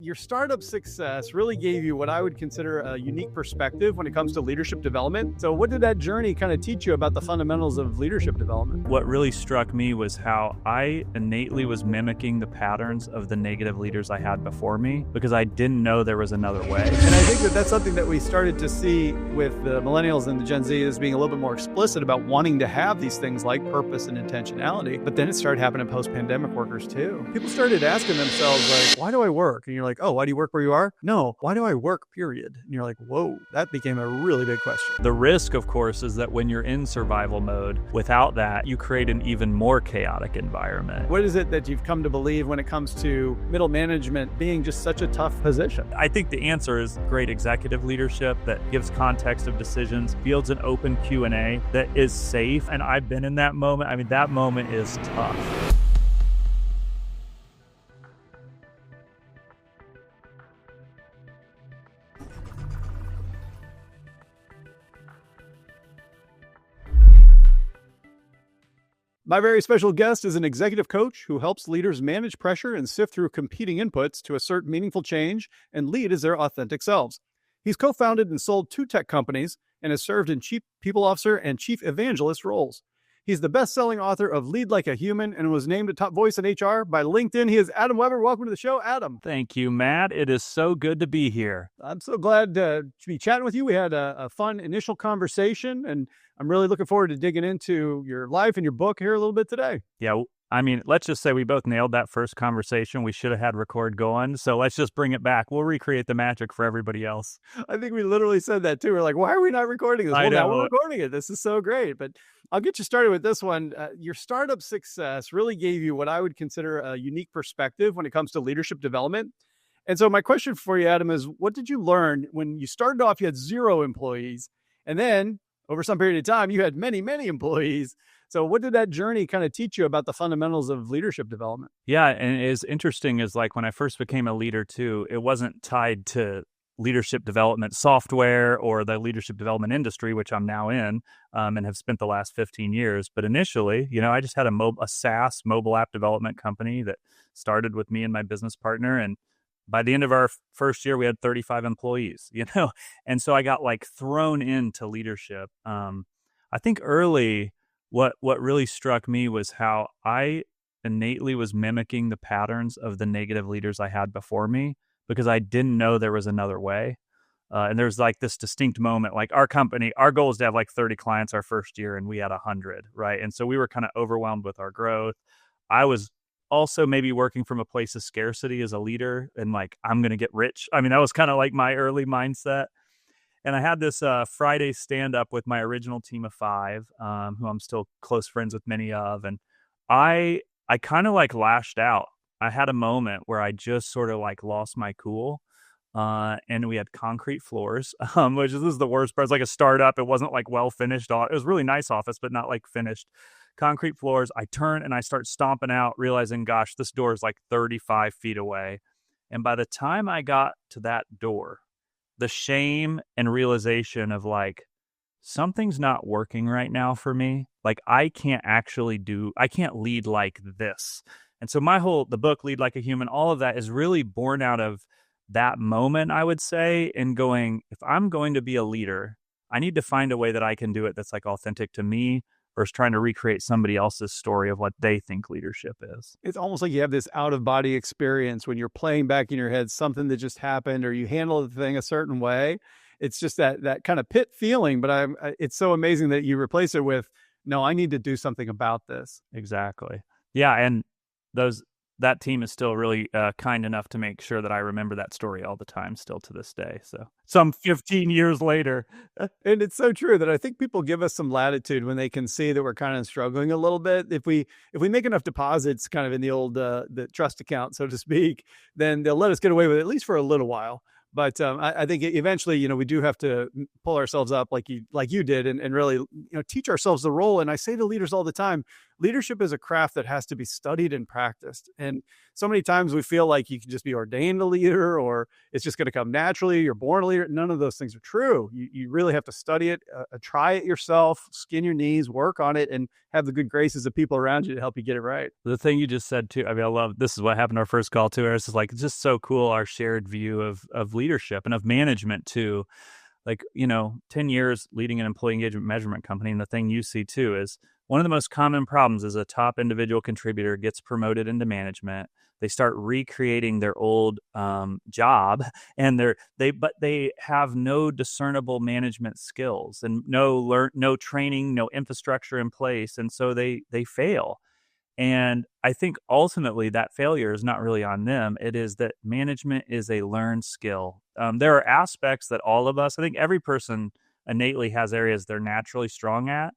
Your startup success really gave you what I would consider a unique perspective when it comes to leadership development. So, what did that journey kind of teach you about the fundamentals of leadership development? What really struck me was how I innately was mimicking the patterns of the negative leaders I had before me because I didn't know there was another way. And I think that that's something that we started to see with the millennials and the Gen Z is being a little bit more explicit about wanting to have these things like purpose and intentionality. But then it started happening to post-pandemic workers too. People started asking themselves, like, why do I work? And you're like, oh, why do you work where you are? No, why do I work, period? And you're like, whoa, that became a really big question. The risk, of course, is that when you're in survival mode, without that, you create an even more chaotic environment. What is it that you've come to believe when it comes to middle management being just such a tough position? I think the answer is great executive leadership that gives context of decisions, fields an open Q&A that is safe. And I've been in that moment. I mean, that moment is tough. My very special guest is an executive coach who helps leaders manage pressure and sift through competing inputs to assert meaningful change and lead as their authentic selves. He's co-founded and sold 2 tech companies and has served in chief people officer and chief evangelist roles. He's the best-selling author of Lead Like a Human and was named a top voice in HR by LinkedIn. He is Adam Weber. Welcome to the show, Adam. Thank you, Matt. It is so good to be here. I'm so glad to be chatting with you. We had a fun initial conversation, and I'm really looking forward to digging into your life and your book here a little bit today. Yeah, I mean, let's just say we both nailed that first conversation. We should have had record going, so let's just bring it back. We'll recreate the magic for everybody else. I think we literally said that too. We're like, why are we not recording this? Well, now we're recording it. This is so great. But I'll get you started with this one. Your startup success really gave you what I would consider a unique perspective when it comes to leadership development. And so my question for you, Adam, is what did you learn when you started off, you had 0 employees, and then over some period of time, you had many, many employees. So what did that journey kind of teach you about the fundamentals of leadership development? Yeah, and it's interesting is like when I first became a leader too, it wasn't tied to leadership development software or the leadership development industry, which I'm now in and have spent the last 15 years. But initially, I just had a SaaS mobile app development company that started with me and my business partner. And by the end of our first year, we had 35 employees, and so I got like thrown into leadership. I think early, what really struck me was how I innately was mimicking the patterns of the negative leaders I had before me because I didn't know there was another way. And there's like this distinct moment, like our company, our goal is to have like 30 clients our first year, and we had 100, right? And so we were kind of overwhelmed with our growth. I was also maybe working from a place of scarcity as a leader and like, I'm going to get rich. I mean, that was kind of like my early mindset. And I had this Friday stand-up with my original team of 5, who I'm still close friends with many of. And I kind of like lashed out. I had a moment where I just sort of like lost my cool. And we had concrete floors, which is the worst part. It's like a startup. It wasn't like well finished. It was really nice office, but not like finished. Concrete floors. I turn and I start stomping out, realizing, gosh, this door is like 35 feet away. And by the time I got to that door, the shame and realization of like, something's not working right now for me. Like I can't lead like this. And so the book, Lead Like a Human, all of that is really born out of that moment, I would say, and going, if I'm going to be a leader, I need to find a way that I can do it that's like authentic to me versus trying to recreate somebody else's story of what they think leadership is. It's almost like you have this out-of-body experience when you're playing back in your head something that just happened or you handle the thing a certain way. It's just that kind of pit feeling, but it's so amazing that you replace it with, no, I need to do something about this. Exactly. Yeah, and that team is still really kind enough to make sure that I remember that story all the time, still to this day. So some 15 years later. And it's so true that I think people give us some latitude when they can see that we're kind of struggling a little bit. If we make enough deposits kind of in the old the trust account, so to speak, then they'll let us get away with it, at least for a little while. But I think eventually, we do have to pull ourselves up like you did and really, teach ourselves the role. And I say to leaders all the time, leadership is a craft that has to be studied and practiced. And so many times we feel like you can just be ordained a leader, or it's just going to come naturally. You're born a leader. None of those things are true. You really have to study it, try it yourself, skin your knees, work on it, and have the good graces of people around you to help you get it right. The thing you just said too, I mean, I love, this is what happened in our first call too, Eris, is like, it's just so cool, our shared view of leadership and of management too. Like, 10 years leading an employee engagement measurement company. And the thing you see too is one of the most common problems is a top individual contributor gets promoted into management. They start recreating their old job, and they have no discernible management skills and no training, no infrastructure in place. And so they fail. And I think ultimately that failure is not really on them. It is that management is a learned skill. There are aspects that all of us, I think every person innately has areas they're naturally strong at,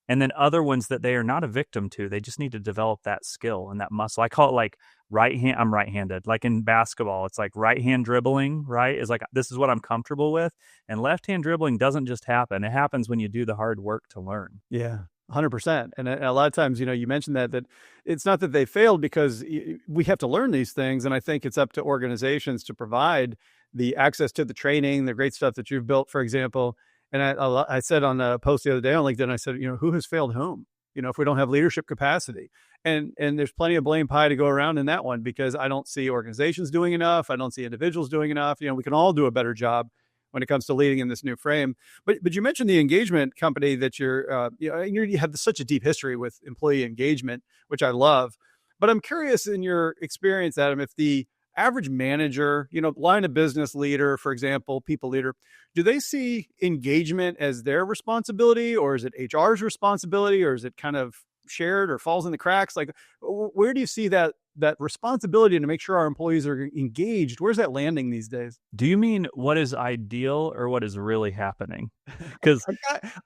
and then other ones that they are not a victim to. They just need to develop that skill and that muscle. I call it like I'm right-handed. Like in basketball, it's like right hand dribbling, right? Is like, this is what I'm comfortable with. And left hand dribbling doesn't just happen. It happens when you do the hard work to learn. Yeah. 100%. And a lot of times, you mentioned that it's not that they failed, because we have to learn these things. And I think it's up to organizations to provide the access to the training, the great stuff that you've built, for example. And I said on a post the other day on LinkedIn, I said, who has failed whom? If we don't have leadership capacity, and there's plenty of blame pie to go around in that one, because I don't see organizations doing enough. I don't see individuals doing enough. We can all do a better job when it comes to leading in this new frame. But you mentioned the engagement company that you have such a deep history with employee engagement, which I love. But I'm curious, in your experience, Adam, if the average manager, line of business leader, for example, people leader, do they see engagement as their responsibility, or is it HR's responsibility, or is it kind of shared or falls in the cracks? Like, where do you see that responsibility to make sure our employees are engaged? Where's that landing these days? Do you mean what is ideal or what is really happening? Because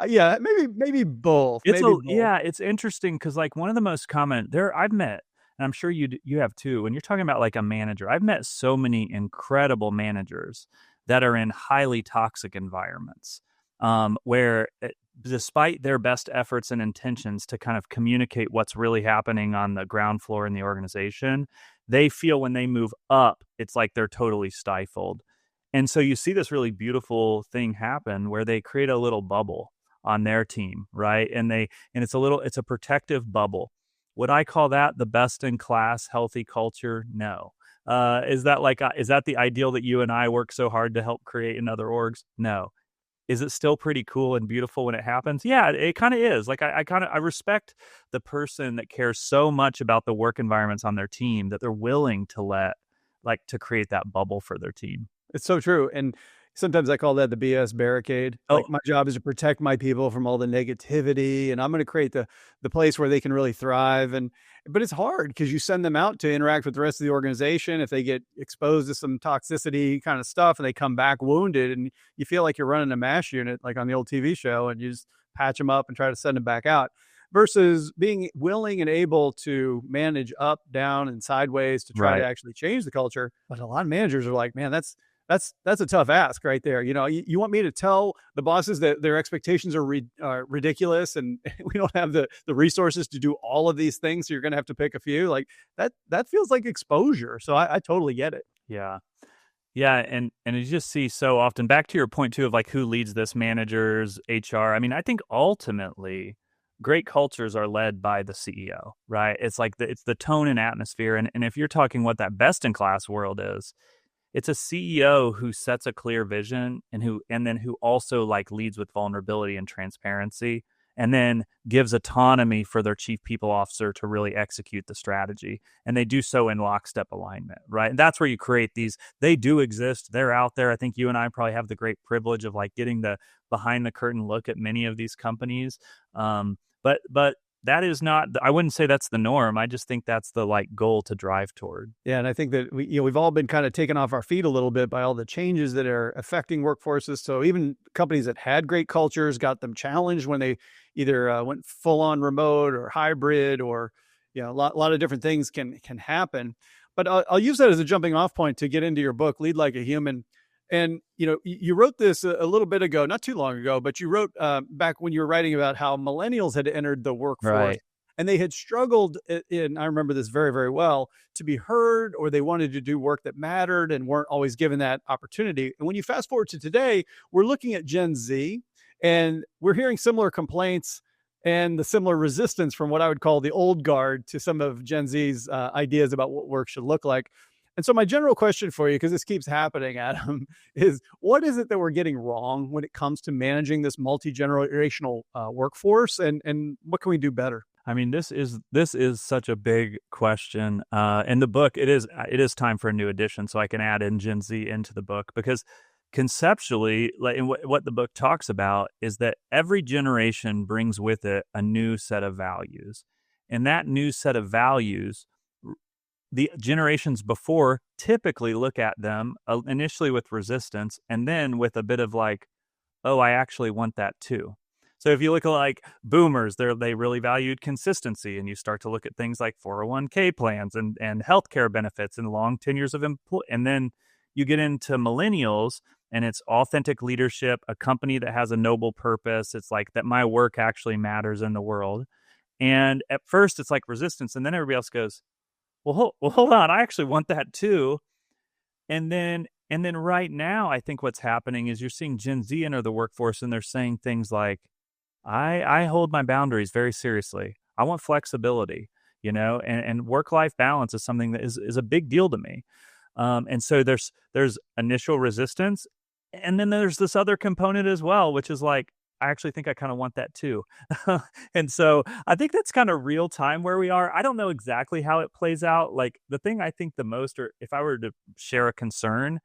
yeah, maybe both. Yeah, it's interesting because like one of the most common I've met, and I'm sure you have too, when you're talking about like a manager, I've met so many incredible managers that are in highly toxic environments, where despite their best efforts and intentions to kind of communicate what's really happening on the ground floor in the organization, they feel when they move up, it's like they're totally stifled. And so you see this really beautiful thing happen where they create a little bubble on their team, right? And it's a protective bubble. Would I call that the best in class healthy culture? No. Is that the ideal that you and I work so hard to help create in other orgs? No. Is it still pretty cool and beautiful when it happens? Yeah, it kind of is. Like I respect the person that cares so much about the work environments on their team that they're willing to to create that bubble for their team. It's so true. And sometimes I call that the BS barricade. Like, my job is to protect my people from all the negativity, and I'm going to create the place where they can really thrive. But it's hard because you send them out to interact with the rest of the organization. If they get exposed to some toxicity kind of stuff and they come back wounded, and you feel like you're running a MASH unit, like on the old TV show, and you just patch them up and try to send them back out, versus being willing and able to manage up, down, and sideways to try to actually change the culture. But a lot of managers are like, man, that's a tough ask right there. You want me to tell the bosses that their expectations are ridiculous, and we don't have the resources to do all of these things, so you're going to have to pick a few. Like that feels like exposure. So I totally get it. Yeah. Yeah. And you just see so often, back to your point too, of like who leads this, managers, HR. I mean, I think ultimately great cultures are led by the CEO, right? It's like it's the tone and atmosphere. And if you're talking what that best in class world is, it's a CEO who sets a clear vision and then who also like leads with vulnerability and transparency, and then gives autonomy for their chief people officer to really execute the strategy. And they do so in lockstep alignment, right? And that's where you create these. They do exist. They're out there. I think you and I probably have the great privilege of like getting the behind the curtain look at many of these companies. But that is not, I wouldn't say that's the norm. I just think that's the like goal to drive toward. Yeah. And I think that we've all been kind of taken off our feet a little bit by all the changes that are affecting workforces. So even companies that had great cultures got them challenged when they either went full on remote or hybrid, or, a lot of different things can happen. But I'll use that as a jumping off point to get into your book, Lead Like a Human. And, you wrote this a little bit ago, not too long ago, but you wrote back when you were writing about how millennials had entered the workforce. Right. and they had struggled in, I remember this very, very well, to be heard, or they wanted to do work that mattered and weren't always given that opportunity. And when you fast forward to today, we're looking at Gen Z, and we're hearing similar complaints and the similar resistance from what I would call the old guard to some of Gen Z's ideas about what work should look like. And so my general question for you, because this keeps happening, Adam, is what is it that we're getting wrong when it comes to managing this multi-generational workforce, and what can we do better? I mean, this is such a big question. In the book, it is time for a new edition, so I can add in Gen Z into the book, because conceptually, like, and what the book talks about is that every generation brings with it a new set of values, and that new set of values, the generations before typically look at them initially with resistance, and then with a bit of like, oh, I actually want that too. So if you look at like boomers, they really valued consistency, and you start to look at things like 401k plans and healthcare benefits and long tenures of employee. And then you get into millennials, and it's authentic leadership, a company that has a noble purpose. It's like that my work actually matters in the world. And at first it's like resistance, and then everybody else goes, well, hold on, I actually want that too. And then right now, I think what's happening is you're seeing Gen Z enter the workforce, and they're saying things like, I hold my boundaries very seriously. I want flexibility, and work-life balance is something that is a big deal to me. And so there's initial resistance, and then there's this other component as well, which is like, I actually think I kind of want that too. And so I think that's kind of real time where we are. I don't know exactly how it plays out. Like, the thing I think the most, or if I were to share a concern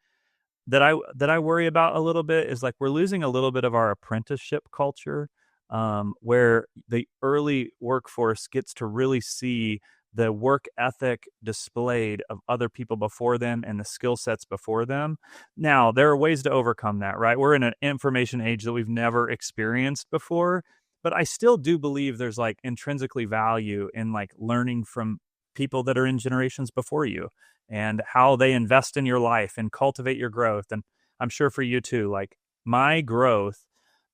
that I worry about a little bit, is like we're losing a little bit of our apprenticeship culture, where the early workforce gets to really see the work ethic displayed of other people before them and the skill sets before them. Now, there are ways to overcome that, right? We're in an information age that we've never experienced before, but I still do believe there's like intrinsically value in like learning from people that are in generations before you and how they invest in your life and cultivate your growth. And I'm sure for you too, like my growth,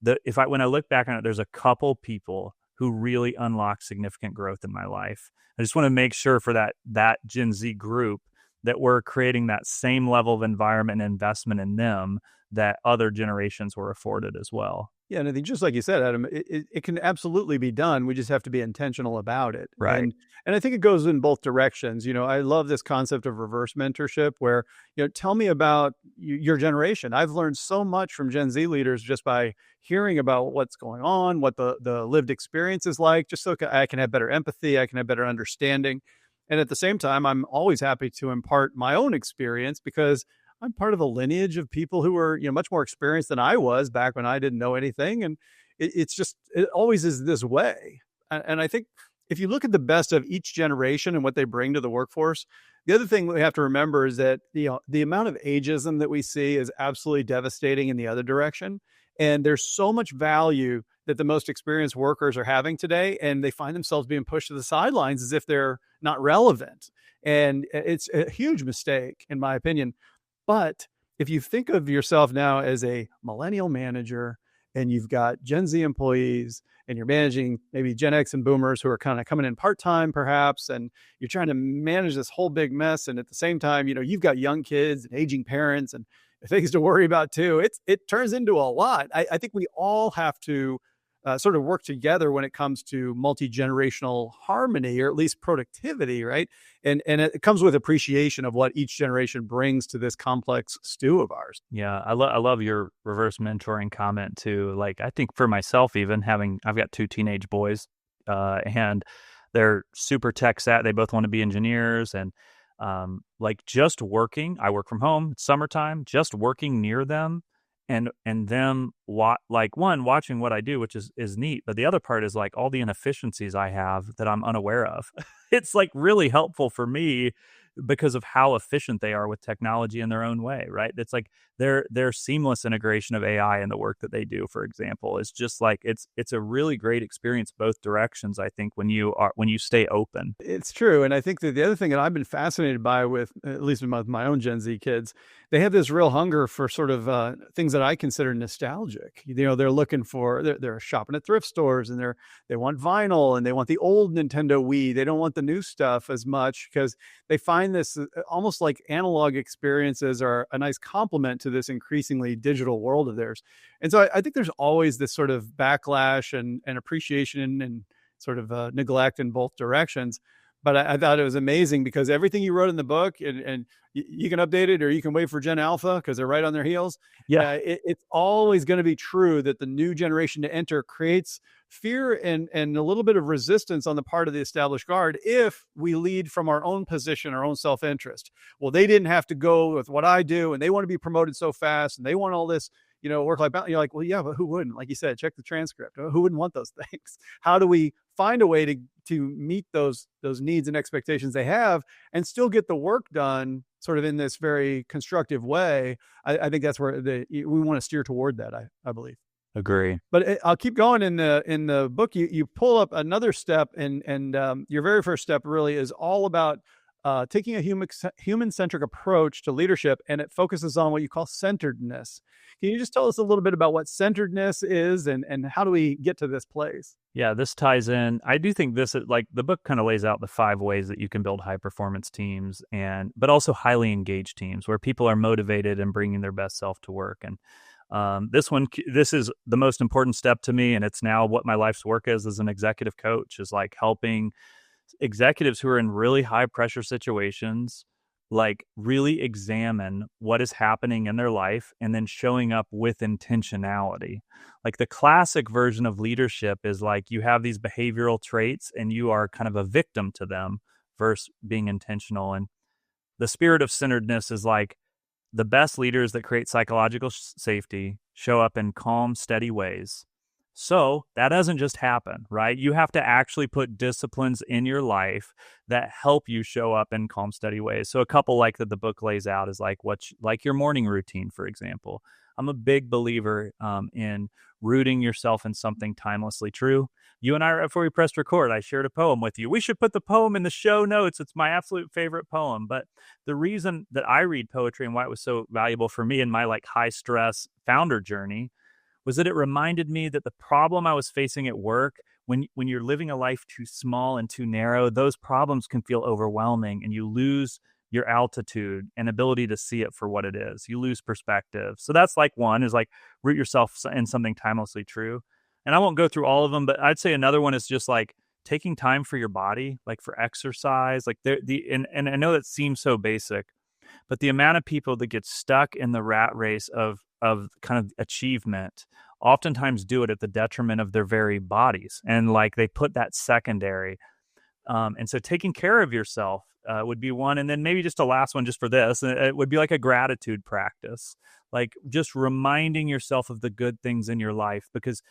when I look back on it, there's a couple people who really unlocked significant growth in my life. I just want to make sure for that Gen Z group that we're creating that same level of environment and investment in them that other generations were afforded as well. Yeah, and I think just like you said, Adam, it can absolutely be done. We just have to be intentional about it. Right. And I think it goes in both directions. I love this concept of reverse mentorship where, tell me about your generation. I've learned so much from Gen Z leaders just by hearing about what's going on, what the lived experience is like, just so I can have better empathy, I can have better understanding. And at the same time, I'm always happy to impart my own experience, because I'm part of a lineage of people who were, much more experienced than I was back when I didn't know anything. And it always is this way. And I think if you look at the best of each generation and what they bring to the workforce, the other thing we have to remember is that, the amount of ageism that we see is absolutely devastating in the other direction. And there's so much value that the most experienced workers are having today, and they find themselves being pushed to the sidelines as if they're not relevant. And it's a huge mistake, in my opinion. But if you think of yourself now as a millennial manager, and you've got Gen Z employees, and you're managing maybe Gen X and boomers who are kind of coming in part-time perhaps, and you're trying to manage this whole big mess. And at the same time, you've got young kids and aging parents and things to worry about too. It turns into a lot. I think we all have to sort of work together when it comes to multi-generational harmony, or at least productivity, right? And it comes with appreciation of what each generation brings to this complex stew of ours. Yeah, I love your reverse mentoring comment too. Like, I think for myself, even I've got 2 teenage boys, and they're super tech savvy. They both want to be engineers, and like just working. I work from home. It's summertime. Just working near them, and them watching what I do, which is neat. But the other part is like all the inefficiencies I have that I'm unaware of. It's like really helpful for me because of how efficient they are with technology in their own way, right? It's like their seamless integration of AI in the work that they do, for example, is just like it's a really great experience both directions, I think, when you stay open. It's true. And I think that the other thing that I've been fascinated by with, at least with my own Gen Z kids, they have this real hunger for sort of things that I consider nostalgic. They're looking for, they're shopping at thrift stores, and they want vinyl, and they want the old Nintendo Wii. They don't want the new stuff as much, because they find this almost like analog experiences are a nice complement to this increasingly digital world of theirs. And so I think there's always this sort of backlash and appreciation and sort of neglect in both directions. But I thought it was amazing, because everything you wrote in the book, and you can update it, or you can wait for Gen Alpha because they're right on their heels. Yeah. It's always going to be true that the new generation to enter creates fear and a little bit of resistance on the part of the established guard if we lead from our own position, our own self-interest. Well, they didn't have to go with what I do, and they want to be promoted so fast, and they want all this work-life balance. You're like, well, yeah, but who wouldn't? Like you said, check the transcript. Who wouldn't want those things? How do we find a way to meet those needs and expectations they have, and still get the work done sort of in this very constructive way? I think that's where we want to steer toward that, I believe. Agree. But I'll keep going in the book. You pull up another step, and your very first step really is all about taking a human-centric approach to leadership, and it focuses on what you call centeredness. Can you just tell us a little bit about what centeredness is, and how do we get to this place? Yeah, this ties in. I do think this is like the book kind of lays out the 5 ways that you can build high performance teams, but also highly engaged teams where people are motivated and bringing their best self to work. And this is the most important step to me, and it's now what my life's work is as an executive coach, is like helping executives who are in really high pressure situations, like really examine what is happening in their life and then showing up with intentionality. Like the classic version of leadership is like you have these behavioral traits and you are kind of a victim to them versus being intentional. And the spirit of centeredness is like the best leaders that create psychological safety show up in calm, steady ways. So that doesn't just happen, right? You have to actually put disciplines in your life that help you show up in calm, steady ways. So a couple like that the book lays out is like like your morning routine, for example. I'm a big believer in rooting yourself in something timelessly true. You and I, before we pressed record, I shared a poem with you. We should put the poem in the show notes. It's my absolute favorite poem. But the reason that I read poetry and why it was so valuable for me in my like high stress founder journey was that it reminded me that the problem I was facing at work, when you're living a life too small and too narrow, those problems can feel overwhelming, and you lose your altitude and ability to see it for what it is. You lose perspective. So that's like one, is like root yourself in something timelessly true. And I won't go through all of them, but I'd say another one is just like taking time for your body, like for exercise. Like and I know that seems so basic, but the amount of people that get stuck in the rat race of kind of achievement oftentimes do it at the detriment of their very bodies. And like they put that secondary. And so taking care of yourself would be one. And then maybe just a last one just for this, it would be like a gratitude practice, like just reminding yourself of the good things in your life, because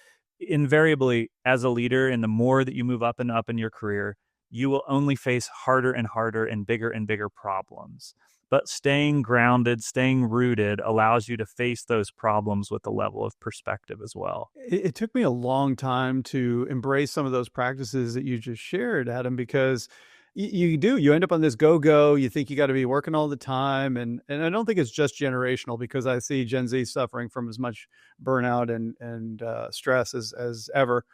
invariably as a leader, and the more that you move up and up in your career, you will only face harder and harder and bigger problems. But staying grounded, staying rooted allows you to face those problems with a level of perspective as well. It took me a long time to embrace some of those practices that you just shared, Adam, because you end up on this go, you think you got to be working all the time. And I don't think it's just generational, because I see Gen Z suffering from as much burnout and stress as ever.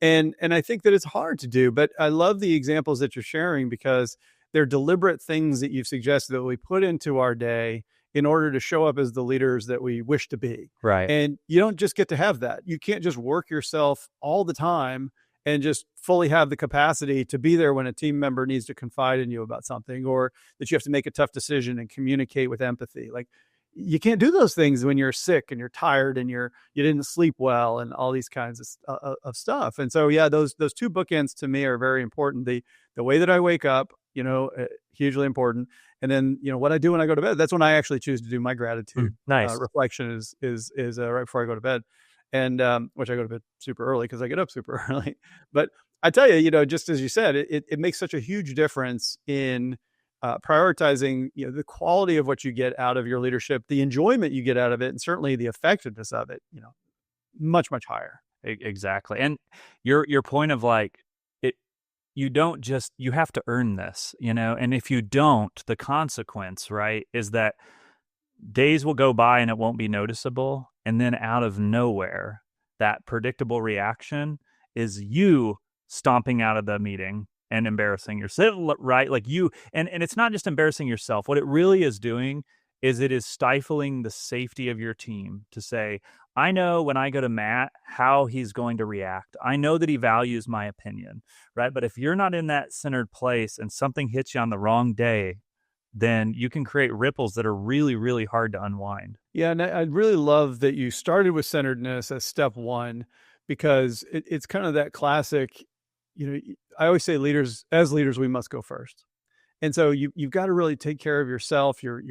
And I think that it's hard to do, but I love the examples that you're sharing, because they're deliberate things that you've suggested that we put into our day in order to show up as the leaders that we wish to be. Right. And you don't just get to have that. You can't just work yourself all the time and just fully have the capacity to be there when a team member needs to confide in you about something, or that you have to make a tough decision and communicate with empathy. Like, you can't do those things when you're sick and you're tired and you didn't sleep well and all these kinds of stuff. And so, yeah, those 2 bookends to me are very important. The way that I wake up, hugely important. And then, what I do when I go to bed, that's when I actually choose to do my gratitude. Nice. Reflection is right before I go to bed, and which I go to bed super early because I get up super early. But I tell you, just as you said, it makes such a huge difference in prioritizing, the quality of what you get out of your leadership, the enjoyment you get out of it, and certainly the effectiveness of it, much, much higher. Exactly. And your point of like, you have to earn this, and if you don't, the consequence, right, is that days will go by and it won't be noticeable. And then out of nowhere, that predictable reaction is you stomping out of the meeting and embarrassing yourself, right? Like and it's not just embarrassing yourself. What it really is doing is it is stifling the safety of your team to say, I know when I go to Matt, how he's going to react. I know that he values my opinion, right? But if you're not in that centered place and something hits you on the wrong day, then you can create ripples that are really, really hard to unwind. Yeah, and I really love that you started with centeredness as step one, because it's kind of that classic, I always say as leaders, we must go first. And so you've got to really take care of yourself, your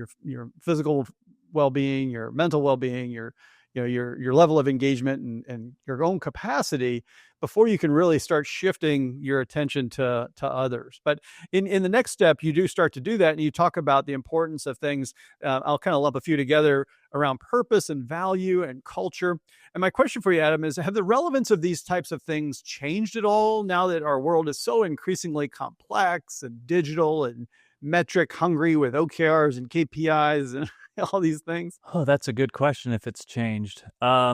physical well-being, your mental well-being, your level of engagement and your own capacity before you can really start shifting your attention to others. But in the next step, you do start to do that, and you talk about the importance of things. I'll kind of lump a few together around purpose and value and culture. And my question for you, Adam, is have the relevance of these types of things changed at all now that our world is so increasingly complex and digital and metric hungry with OKRs and KPIs and all these things? Oh, that's a good question. If it's changed, I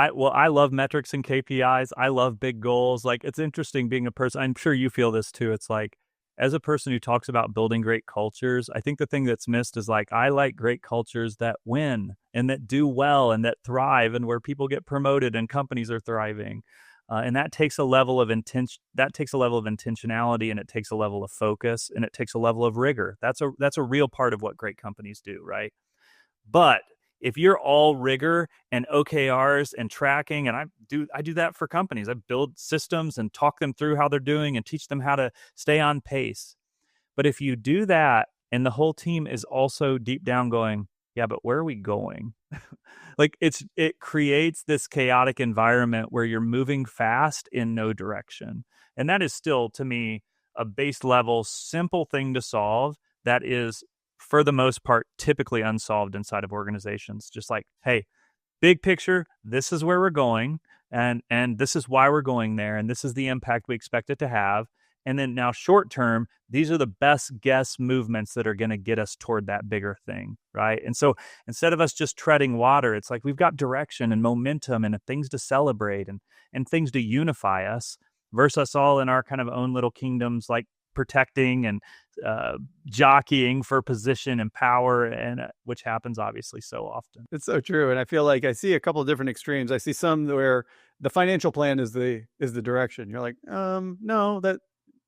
love metrics and KPIs. I love big goals. Like, it's interesting being a person. I'm sure you feel this too. It's like, as a person who talks about building great cultures, I think the thing that's missed is like, I like great cultures that win and that do well and that thrive and where people get promoted and companies are thriving. And that takes a level of intention. That takes a level of intentionality, and it takes a level of focus, and it takes a level of rigor. That's a real part of what great companies do, right? But if you're all rigor and OKRs and tracking, and I do that for companies. I build systems and talk them through how they're doing and teach them how to stay on pace. But if you do that, and the whole team is also deep down going, yeah, but where are we going? Like, it creates this chaotic environment where you're moving fast in no direction. And that is still, to me, a base level, simple thing to solve that is, for the most part, typically unsolved inside of organizations. Just like, hey, big picture, this is where we're going, and this is why we're going there, and this is the impact we expect it to have. And then now short term, these are the best guess movements that are going to get us toward that bigger thing, right? And so instead of us just treading water, it's like we've got direction and momentum and things to celebrate and things to unify us, versus us all in our kind of own little kingdoms, like protecting and jockeying for position and power, and which happens obviously so often. It's so true. And I feel like I see a couple of different extremes. I see some where the financial plan is the direction. You're like, no, that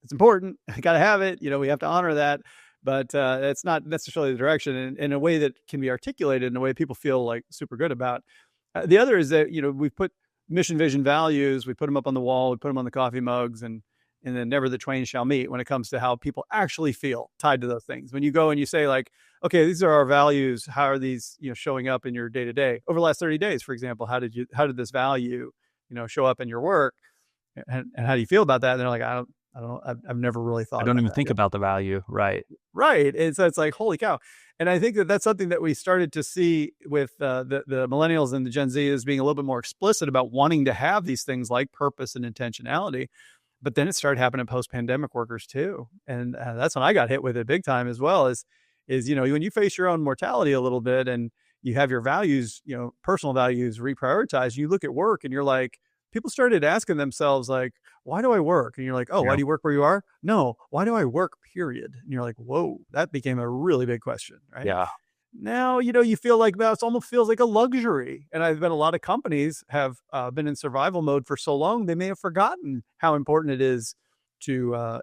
it's important. I got to have it. We have to honor that. But it's not necessarily the direction, in a way that can be articulated in a way people feel like super good about. The other is that, we put mission, vision, values, we put them up on the wall, we put them on the coffee mugs, and then never the twain shall meet when it comes to how people actually feel tied to those things. When you go and you say like, okay, these are our values. How are these, showing up in your day to day over the last 30 days, for example? How did this value, show up in your work? And how do you feel about that? And they're like, I don't know. I've never really thought. I don't even think about the value. Right. And so it's like, holy cow. And I think that's something that we started to see with the millennials and the Gen Z, is being a little bit more explicit about wanting to have these things like purpose and intentionality. But then it started happening post-pandemic workers too. And that's when I got hit with it big time as well, is, when you face your own mortality a little bit and you have your values, personal values reprioritized, you look at work and you're like, people started asking themselves like, why do I work? And you're like, oh, yeah. Why do you work where you are? No, why do I work, period? And you're like, whoa, that became a really big question, right? Yeah. Now, you feel like that almost feels like a luxury. And I've been, a lot of companies have been in survival mode for so long, they may have forgotten how important it is to,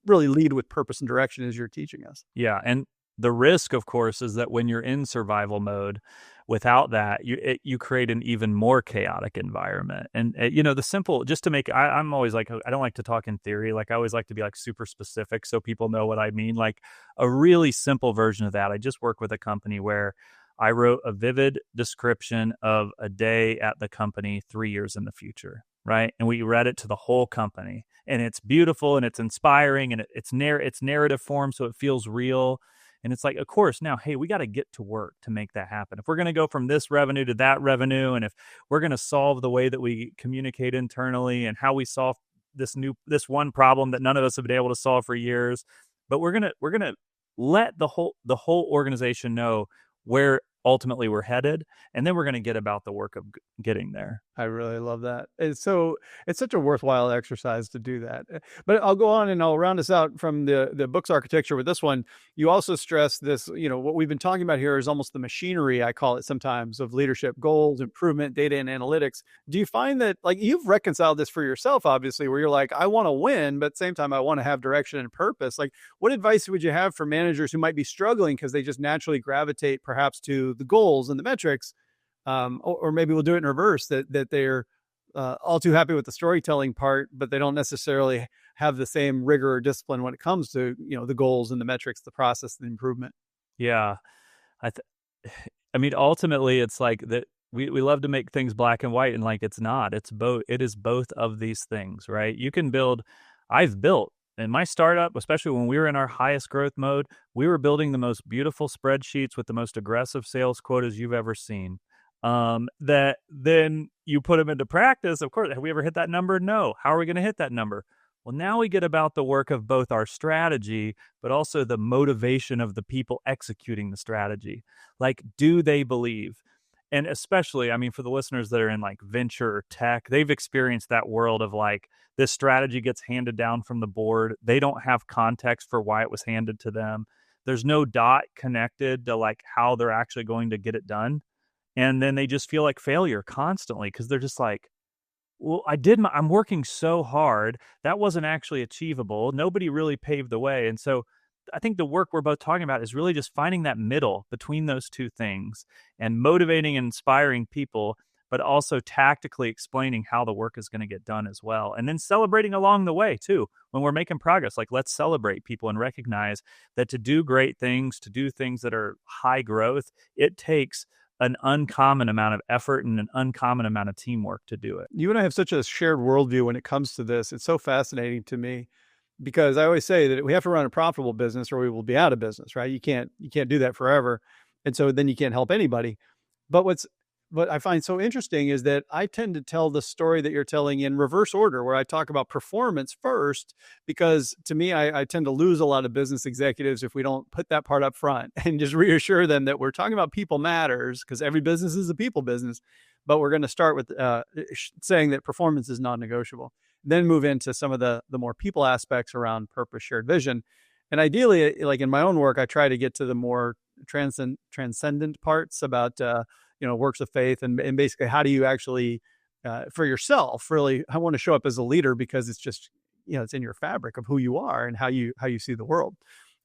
really lead with purpose and direction as you're teaching us. Yeah. And the risk, of course, is that when you're in survival mode, without that, you create an even more chaotic environment. And, the simple, just to make, I'm always like, I don't like to talk in theory. Like, I always like to be like super specific so people know what I mean. Like, a really simple version of that. I just work with a company where I wrote a vivid description of a day at the company 3 years in the future. Right. And we read it to the whole company. and it's beautiful and it's inspiring and it's narrative form, so it feels real. And it's like, of course, now, hey, we got to get to work to make that happen. If we're going to go from this revenue to that revenue, and if we're going to solve the way that we communicate internally and how we solve this one problem that none of us have been able to solve for years, but we're gonna let the whole organization know where ultimately we're headed, and then we're going to get about the work of getting there. I really love that. It's such a worthwhile exercise to do that. But I'll go on and I'll round us out from the book's architecture with this one. You also stress this, what we've been talking about here is almost the machinery, I call it sometimes, of leadership: goals, improvement, data, and analytics. Do you find that, like, you've reconciled this for yourself, obviously, where you're like, I want to win, but at the same time, I want to have direction and purpose? Like, what advice would you have for managers who might be struggling because they just naturally gravitate perhaps to the goals and the metrics? Or maybe we'll do it in reverse, that they're all too happy with the storytelling part, but they don't necessarily have the same rigor or discipline when it comes to, the goals and the metrics, the process, the improvement. Yeah. I mean, ultimately it's like that. We love to make things black and white, and like, it's not, it's both. It is both of these things, right? I've built in my startup, especially when we were in our highest growth mode, we were building the most beautiful spreadsheets with the most aggressive sales quotas you've ever seen. That then you put them into practice. Of course, have we ever hit that number? No. How are we going to hit that number? Well, now we get about the work of both our strategy, but also the motivation of the people executing the strategy. Like, do they believe? And especially, I mean, for the listeners that are in like venture or tech, they've experienced that world of like, this strategy gets handed down from the board. They don't have context for why it was handed to them. There's no dot connected to like how they're actually going to get it done. And then they just feel like failure constantly because they're just like, well, I'm working so hard. That wasn't actually achievable. Nobody really paved the way. And so I think the work we're both talking about is really just finding that middle between those two things and motivating and inspiring people, but also tactically explaining how the work is going to get done as well. And then celebrating along the way too. When we're making progress, like, let's celebrate people and recognize that to do great things, to do things that are high growth, it takes an uncommon amount of effort and an uncommon amount of teamwork to do it. You and I have such a shared worldview when it comes to this. It's so fascinating to me because I always say that we have to run a profitable business or we will be out of business, right? You can't do that forever. And so then you can't help anybody. But what I find so interesting is that I tend to tell the story that you're telling in reverse order, where I talk about performance first, because to me, I tend to lose a lot of business executives if we don't put that part up front and just reassure them that we're talking about people matters, because every business is a people business. But we're going to start with saying that performance is non-negotiable, then move into some of the more people aspects around purpose, shared vision. And ideally, like in my own work, I try to get to the more transcendent parts about works of faith, and basically how do you actually for yourself really, I want to show up as a leader because it's just, it's in your fabric of who you are and how you see the world.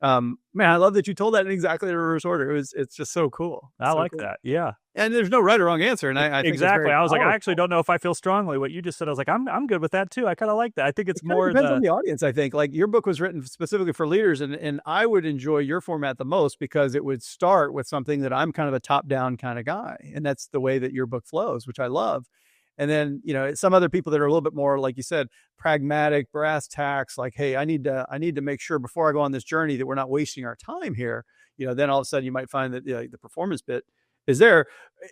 Man, I love that you told that in exactly the reverse order. It's just so cool. I like that. Yeah. And there's no right or wrong answer. And I think exactly. I was like, I actually don't know if I feel strongly what you just said. I was like, I'm good with that too. I kind of like that. I think it more depends on the audience. I think, like, your book was written specifically for leaders, and I would enjoy your format the most because it would start with something that I'm kind of a top down kind of guy. And that's the way that your book flows, which I love. And then, some other people that are a little bit more, like you said, pragmatic, brass tacks, like, hey, I need to make sure before I go on this journey that we're not wasting our time here. Then all of a sudden you might find that the performance bit is there.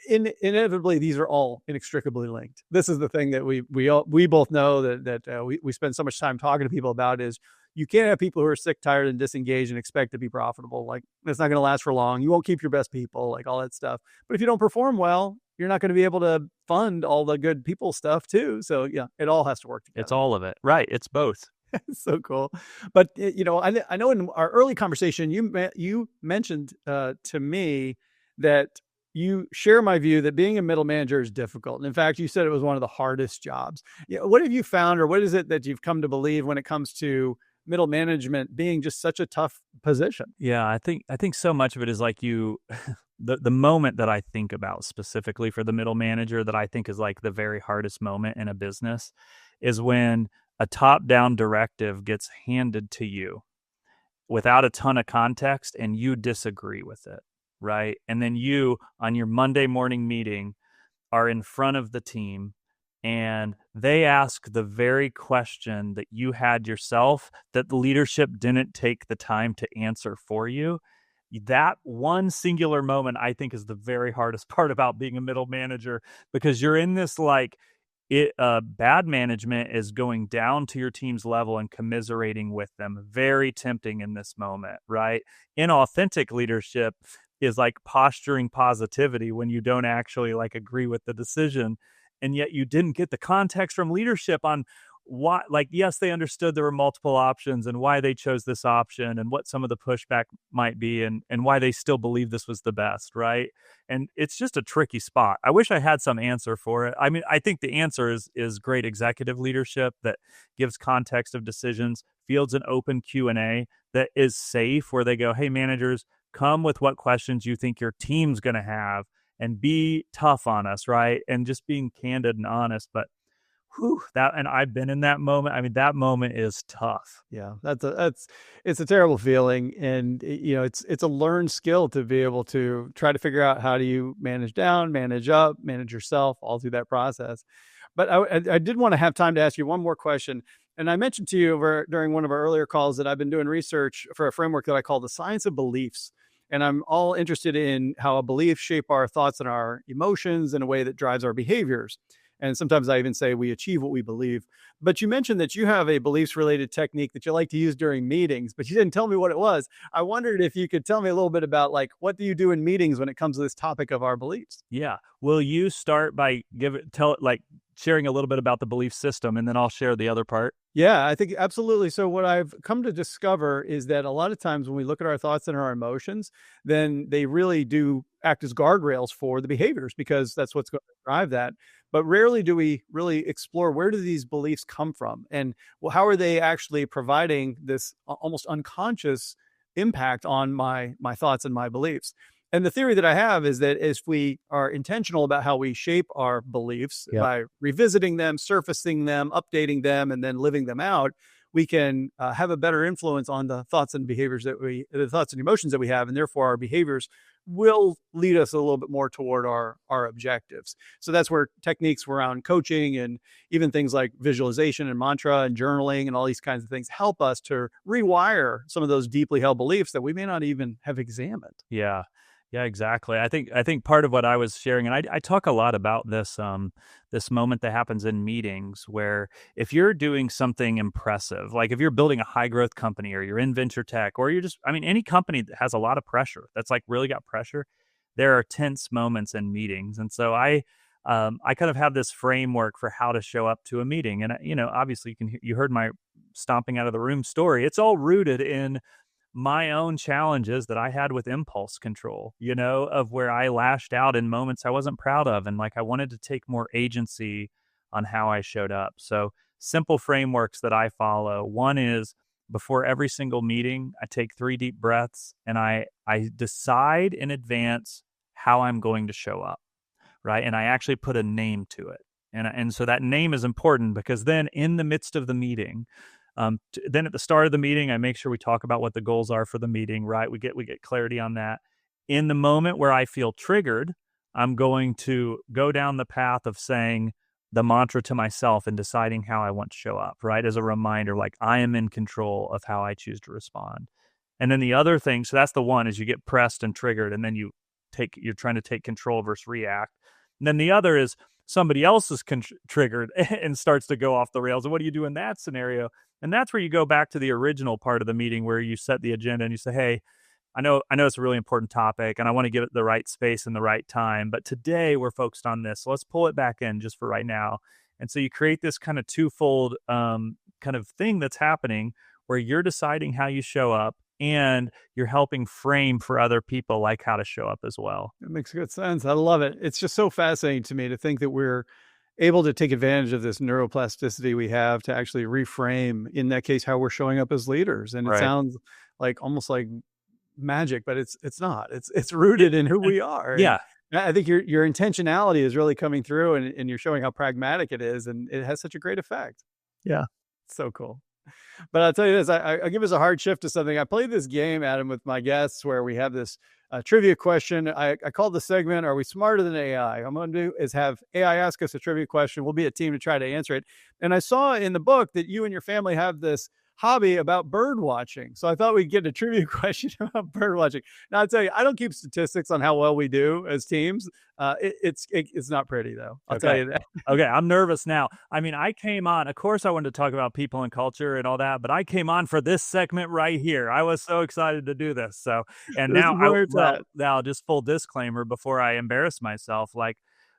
Inevitably, these are all inextricably linked. This is the thing that we both know that we spend so much time talking to people about is you can't have people who are sick, tired, and disengaged and expect to be profitable. Like, it's not going to last for long. You won't keep your best people, like all that stuff. But if you don't perform well, you're not going to be able to fund all the good people stuff too. So yeah, it all has to work together. It's all of it. Right. It's both. So cool. But I know in our early conversation, you mentioned to me that you share my view that being a middle manager is difficult. And in fact, you said it was one of the hardest jobs. What have you found, or what is it that you've come to believe when it comes to middle management being just such a tough position? Yeah, I think so much of it is like the moment that I think about specifically for the middle manager that I think is like the very hardest moment in a business is when a top-down directive gets handed to you without a ton of context and you disagree with it, right? And then you, on your Monday morning meeting, are in front of the team and they ask the very question that you had yourself that the leadership didn't take the time to answer for you. That one singular moment, I think, is the very hardest part about being a middle manager, because you're in this bad management is going down to your team's level and commiserating with them. Very tempting in this moment, right? Inauthentic leadership is like posturing positivity when you don't actually agree with the decision. And yet you didn't get the context from leadership on why, yes, they understood there were multiple options and why they chose this option and what some of the pushback might be, and why they still believe this was the best, right? And it's just a tricky spot. I wish I had some answer for it. I mean, I think the answer is great executive leadership that gives context of decisions, fields an open Q&A that is safe, where they go, hey, managers, come with what questions you think your team's going to have and be tough on us, right? And just being candid and honest. But and I've been in that moment. I mean, that moment is tough. Yeah, it's a terrible feeling, and it's a learned skill to be able to try to figure out how do you manage down, manage up, manage yourself all through that process. But I did want to have time to ask you one more question. And I mentioned to you during one of our earlier calls that I've been doing research for a framework that I call the science of beliefs. And I'm all interested in how beliefs shape our thoughts and our emotions in a way that drives our behaviors. And sometimes I even say we achieve what we believe. But you mentioned that you have a beliefs related technique that you like to use during meetings, but you didn't tell me what it was. I wondered if you could tell me a little bit about what do you do in meetings when it comes to this topic of our beliefs? Yeah. Will you start by sharing a little bit about the belief system, and then I'll share the other part? Yeah, I think absolutely. So what I've come to discover is that a lot of times when we look at our thoughts and our emotions, then they really do act as guardrails for the behaviors, because that's what's going to drive that. But rarely do we really explore, where do these beliefs come from, and how are they actually providing this almost unconscious impact on my thoughts and my beliefs. And the theory that I have is that if we are intentional about how we shape our beliefs, Yep, by revisiting them, surfacing them, updating them, and then living them out, we can have a better influence on the thoughts and emotions that we have, and therefore our behaviors will lead us a little bit more toward our objectives. So that's where techniques around coaching and even things like visualization and mantra and journaling and all these kinds of things help us to rewire some of those deeply held beliefs that we may not even have examined. Yeah. Yeah, exactly. I think part of what I was sharing, and I talk a lot about this this moment that happens in meetings, where if you're doing something impressive, like if you're building a high growth company, or you're in venture tech, or you're just, I mean, any company that has a lot of pressure, that's really got pressure, there are tense moments in meetings. And so I kind of have this framework for how to show up to a meeting. And obviously you heard my stomping out of the room story. It's all rooted in my own challenges that I had with impulse control, of where I lashed out in moments I wasn't proud of. And I wanted to take more agency on how I showed up. So simple frameworks that I follow. One is, before every single meeting, I take 3 deep breaths, and I decide in advance how I'm going to show up. Right. And I actually put a name to it. And so that name is important, because then in the midst of the meeting, then at the start of the meeting, I make sure we talk about what the goals are for the meeting, right? We get clarity on that. In the moment where I feel triggered, I'm going to go down the path of saying the mantra to myself and deciding how I want to show up, right? As a reminder, I am in control of how I choose to respond. And then the other thing, so that's the one, is you get pressed and triggered, and then you're trying to take control versus react. And then the other is somebody else is triggered and starts to go off the rails. And what do you do in that scenario? And that's where you go back to the original part of the meeting, where you set the agenda and you say, hey, I know it's a really important topic, and I want to give it the right space and the right time, but today we're focused on this. So let's pull it back in just for right now. And so you create this kind of twofold kind of thing that's happening, where you're deciding how you show up, and you're helping frame for other people how to show up as well. It makes good sense. I love it. It's just so fascinating to me to think that we're able to take advantage of this neuroplasticity we have to actually reframe, in that case, how we're showing up as leaders. And it sounds almost like magic, but it's not. It's rooted in who we are. Yeah. And I think your intentionality is really coming through, and you're showing how pragmatic it is, and it has such a great effect. Yeah. So cool. But I'll tell you this, I give us a hard shift to something. I played this game, Adam, with my guests, where we have this trivia question. I called the segment, "Are we smarter than AI?" I'm going to do is have AI ask us a trivia question. We'll be a team to try to answer it. And I saw in the book that you and your family have this hobby about bird watching. So I thought we'd get a trivia question about bird watching. Now, I'll tell you, I don't keep statistics on how well we do as teams. It's not pretty, though. I'll tell you that. Okay, I'm nervous now. I mean, I came on, of course, I wanted to talk about people and culture and all that, but I came on for this segment right here. I was so excited to do this. So, and now just full disclaimer before I embarrass myself, like,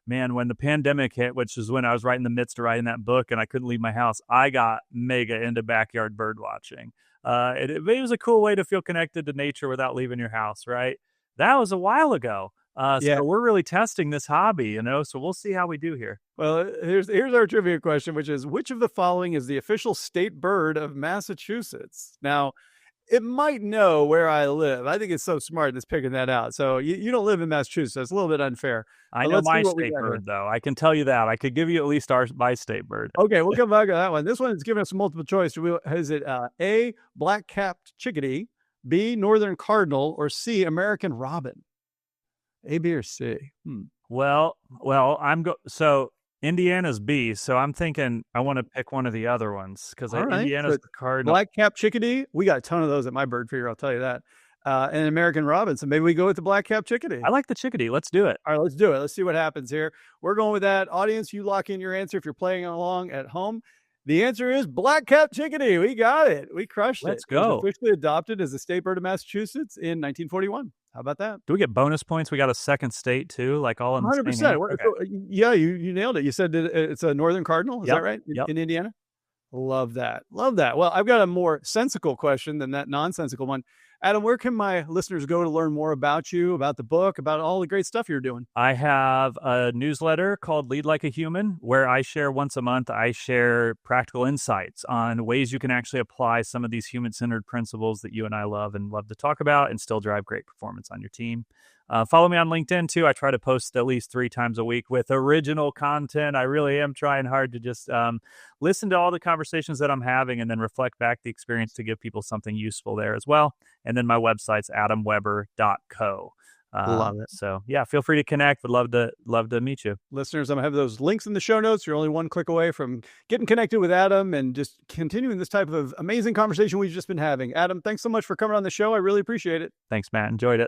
man, when the pandemic hit, which is when I was right in the midst of writing that book and I couldn't leave my house, I got mega into backyard bird watching. It was a cool way to feel connected to nature without leaving your house, right? That was a while ago. So we're really testing this hobby, so we'll see how we do here. Well, here's our trivia question, which is, which of the following is the official state bird of Massachusetts? Now, it might know where I live. I think it's so smart that's picking that out. So you don't live in Massachusetts. It's a little bit unfair. I know my state bird, though. I can tell you that. I could give you at least my state bird. Okay, we'll come back to that one. This one is giving us a multiple choice. Is it A, black-capped chickadee, B, northern cardinal, or C, American robin? A, B, or C? Well, so Indiana's B, so I'm thinking I want to pick one of the other ones because Indiana's the cardinal. Black-capped chickadee, we got a ton of those at my bird feeder, I'll tell you that. And American robin, so maybe we go with the black-capped chickadee. I like the chickadee. Let's do it. All right, let's do it. Let's see what happens here. We're going with that. Audience, you lock in your answer if you're playing along at home. The answer is black-capped chickadee. We got it. We crushed it. Let's go. It was officially adopted as the state bird of Massachusetts in 1941. How about that? Do we get bonus points? We got a second state too, like all in 100%. Okay. Yeah, you nailed it. You said that it's a northern cardinal. Is that right? In Indiana? Love that. Love that. Well, I've got a more sensical question than that nonsensical one. Adam, where can my listeners go to learn more about you, about the book, about all the great stuff you're doing? I have a newsletter called Lead Like a Human, where I share once a month, I share practical insights on ways you can actually apply some of these human-centered principles that you and I love to talk about and still drive great performance on your team. Follow me on LinkedIn, too. I try to post at least 3 times a week with original content. I really am trying hard to just listen to all the conversations that I'm having and then reflect back the experience to give people something useful there as well. And then my website's adamweber.co. Love it. So, yeah, feel free to connect. Would love to meet you. Listeners, I'm going to have those links in the show notes. You're only one click away from getting connected with Adam and just continuing this type of amazing conversation we've just been having. Adam, thanks so much for coming on the show. I really appreciate it. Thanks, Matt. Enjoyed it.